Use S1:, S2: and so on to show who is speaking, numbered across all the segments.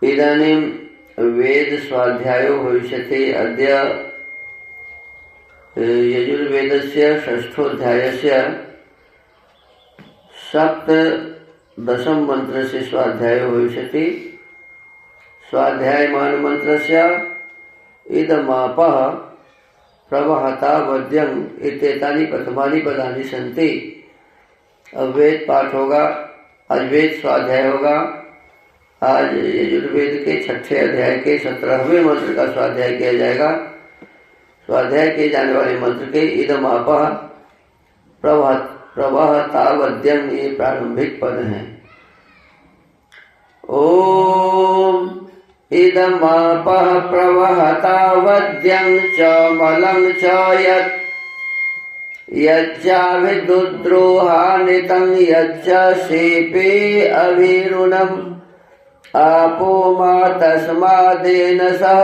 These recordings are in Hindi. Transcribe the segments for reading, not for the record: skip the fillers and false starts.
S1: इदानीं वेद स्वाध्यायो भविष्यति। अद्य यजुर्वेदस्य षष्ठोऽध्यायस्य सप्तदशं मन्त्रस्य स्वाध्यायो भविष्यति। स्वाध्यायमान मन्त्रस्य इदमापः प्रवहता वद्यं इत्येतानि प्रथमानि पदानि सन्ति। अब वेद पाठ होगा, आज वेद स्वाध्याय होगा। आज यजुर्वेद के छठे अध्याय के 17वें मंत्र का स्वाध्याय किया जाएगा। स्वाध्याय किए जाने वाले मंत्र के इदमापः प्रवहतावद्यं ये प्रारंभिक पद हैं। ओम इदमापः प्रवहतावद्यं च मलं च यच्चाभिदुद्रोहानितं यच्च शेपे अभिरुणम् आपो मा तस्मादेन सह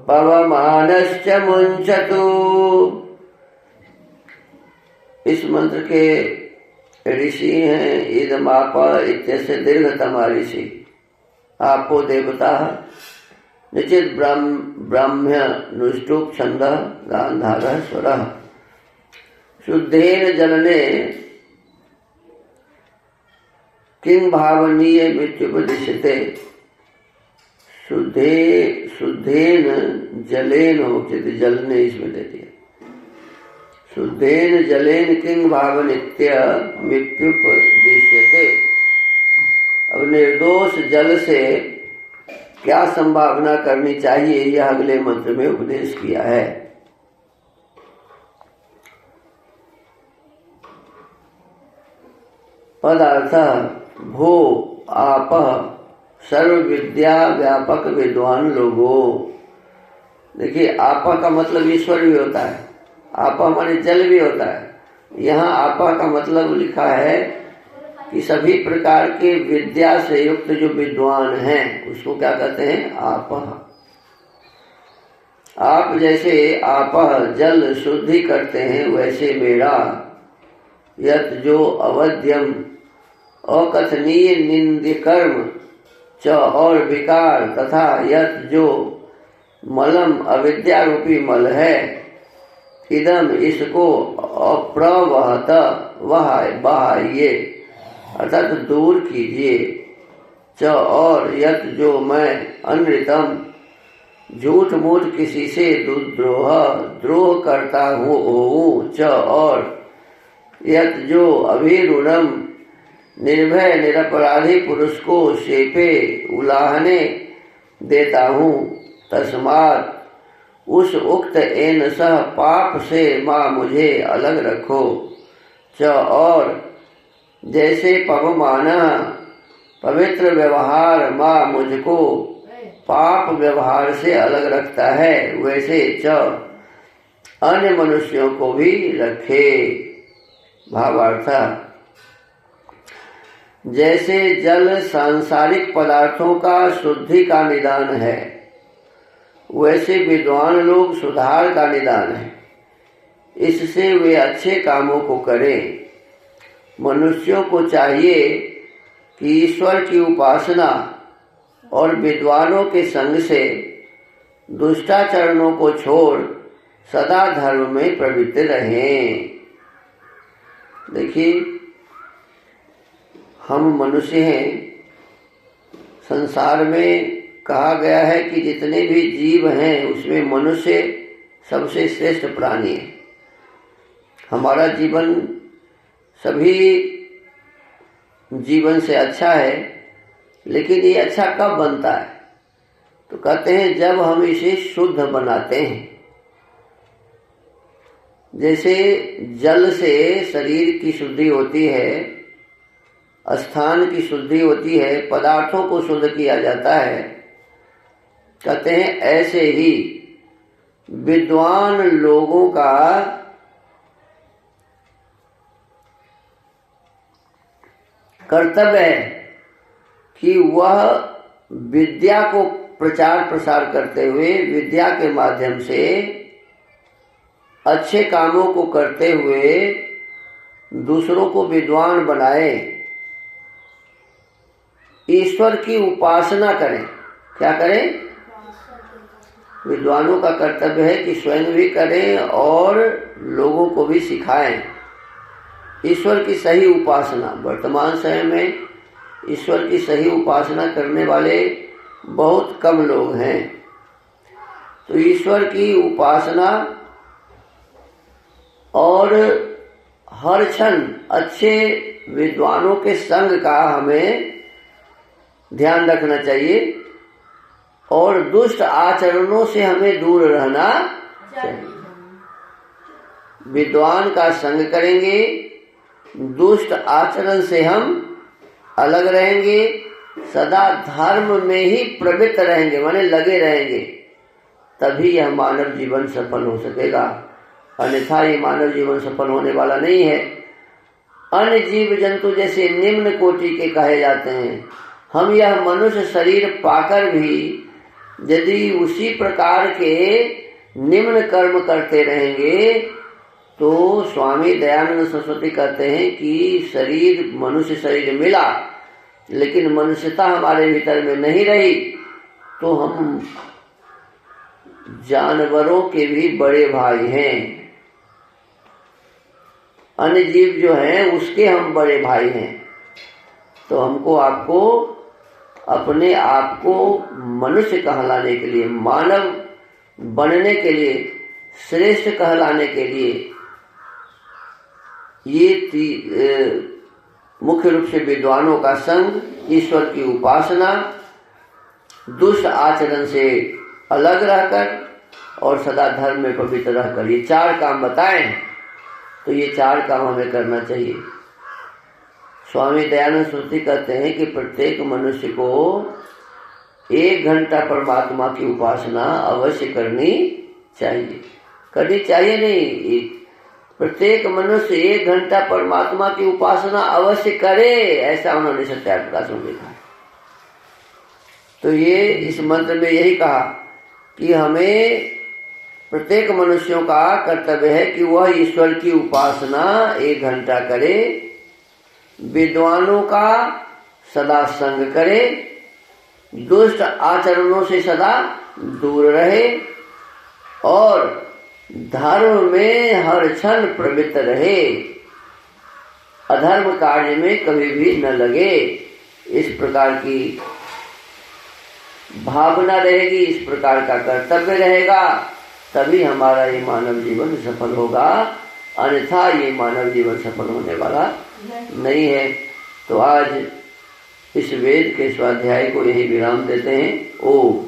S1: पवमानश्च मुञ्चतु। इस मंत्र के ऋषि हैं इदमाप इत्यस्य दीर्घतमा ऋषि। आपो देवता निचित ब्राह्म्य नुष्टुप छंद गांधार स्वर शुद्धेन जलने किं भावनीय मृत्युपदिश्यते। शुद्धेन जलेन होते जलने इसमें देती है। शुद्धेन जलेन किं भावनित्य मृत्युपदिश्यते। अब निर्दोष जल से क्या संभावना करनी चाहिए, यह अगले मंत्र में उपदेश किया है। पदार्थ भो आपः सर्व विद्या व्यापक विद्वान लोगों। देखिए, आपा का मतलब ईश्वर भी होता है, आपा माने जल भी होता है। यहाँ आपा का मतलब लिखा है कि सभी प्रकार के विद्या से युक्त जो विद्वान हैं उसको क्या कहते हैं, आपः। आप जैसे आपः जल शुद्धि करते हैं, वैसे मेरा यत जो अवध्यम अकथनीय निंद्य कर्म च और विकार तथा यत जो मलम अविद्या रूपी मल है, इदम इसको अप्रवहत बहाइए अर्थात दूर कीजिए। च और यत जो मैं अनृतम झूठ मूठ किसी से द्रोह करता हूँ। च और यत जो अभिरुणम निर्भय निरपराधी पुरुष को शेपे उलाहने देता हूँ। तस्मात् उस उक्त एन सह पाप से माँ मुझे अलग रखो। च और जैसे पवमाना पवित्र व्यवहार माँ मुझको पाप व्यवहार से अलग रखता है, वैसे च अन्य मनुष्यों को भी रखे। भावार्थ, जैसे जल सांसारिक पदार्थों का शुद्धि का निदान है, वैसे विद्वान लोग सुधार का निदान है। इससे वे अच्छे कामों को करें। मनुष्यों को चाहिए कि ईश्वर की उपासना और विद्वानों के संग से दुष्टाचरणों को छोड़ सदा धर्म में प्रवृत्त रहें। देखिए, हम मनुष्य हैं। संसार में कहा गया है कि जितने भी जीव हैं उसमें मनुष्य सबसे श्रेष्ठ प्राणी है। हमारा जीवन सभी जीवन से अच्छा है, लेकिन ये अच्छा कब बनता है? तो कहते हैं जब हम इसे शुद्ध बनाते हैं। जैसे जल से शरीर की शुद्धि होती है, स्थान की शुद्धि होती है, पदार्थों को शुद्ध किया जाता है, कहते हैं ऐसे ही विद्वान लोगों का कर्तव्य है कि वह विद्या को प्रचार प्रसार करते हुए, विद्या के माध्यम से अच्छे कामों को करते हुए दूसरों को विद्वान बनाए, ईश्वर की उपासना करें। क्या करें? विद्वानों का कर्तव्य है कि स्वयं भी करें और लोगों को भी सिखाएं। ईश्वर की सही उपासना, वर्तमान समय में ईश्वर की सही उपासना करने वाले बहुत कम लोग हैं। तो ईश्वर की उपासना और हर क्षण अच्छे विद्वानों के संग का हमें ध्यान रखना चाहिए और दुष्ट आचरणों से हमें दूर रहना चाहिए। विद्वान का संग करेंगे, दुष्ट आचरण से हम अलग रहेंगे, सदा धर्म में ही प्रवृत्त रहेंगे, माने लगे रहेंगे, तभी यह मानव जीवन सफल हो सकेगा। अन्यथा ये मानव जीवन सफल होने वाला नहीं है। अन्य जीव जंतु जैसे निम्न कोटि के कहे जाते हैं, हम यह मनुष्य शरीर पाकर भी यदि उसी प्रकार के निम्न कर्म करते रहेंगे तो स्वामी दयानंद सरस्वती कहते हैं कि शरीर, मनुष्य शरीर मिला लेकिन मनुष्यता हमारे भीतर में नहीं रही तो हम जानवरों के भी बड़े भाई हैं। अन्य जीव जो हैं उसके हम बड़े भाई हैं। तो हमको आपको अपने आप को मनुष्य कहलाने के लिए, मानव बनने के लिए, श्रेष्ठ कहलाने के लिए ये मुख्य रूप से विद्वानों का संग, ईश्वर की उपासना, दुष्ट आचरण से अलग रहकर और सदा धर्म में पवित्र रहकर, ये 4 काम बताए हैं। तो ये 4 काम हमें करना चाहिए। स्वामी दयानंद सरस्वती कहते हैं कि प्रत्येक मनुष्य को 1 घंटा परमात्मा की उपासना अवश्य करनी चाहिए। करनी चाहिए नहीं, प्रत्येक मनुष्य 1 घंटा परमात्मा की उपासना अवश्य करे, ऐसा उन्होंने सत्याग्रह प्रकाश में लिखा है। तो ये इस मंत्र में यही कहा कि हमें प्रत्येक मनुष्यों का कर्तव्य है कि वह ईश्वर की उपासना 1 घंटा करे, विद्वानों का सदा संग करे, दुष्ट आचरणों से सदा दूर रहे और धर्म में हर क्षण प्रवृत्त रहे, अधर्म कार्य में कभी भी न लगे। इस प्रकार की भावना रहेगी, इस प्रकार का कर्तव्य रहेगा, तभी हमारा ये मानव जीवन सफल होगा। अन्यथा ये मानव जीवन सफल होने वाला नहीं है। तो आज इस वेद के स्वाध्याय को यही विराम देते हैं। ओम।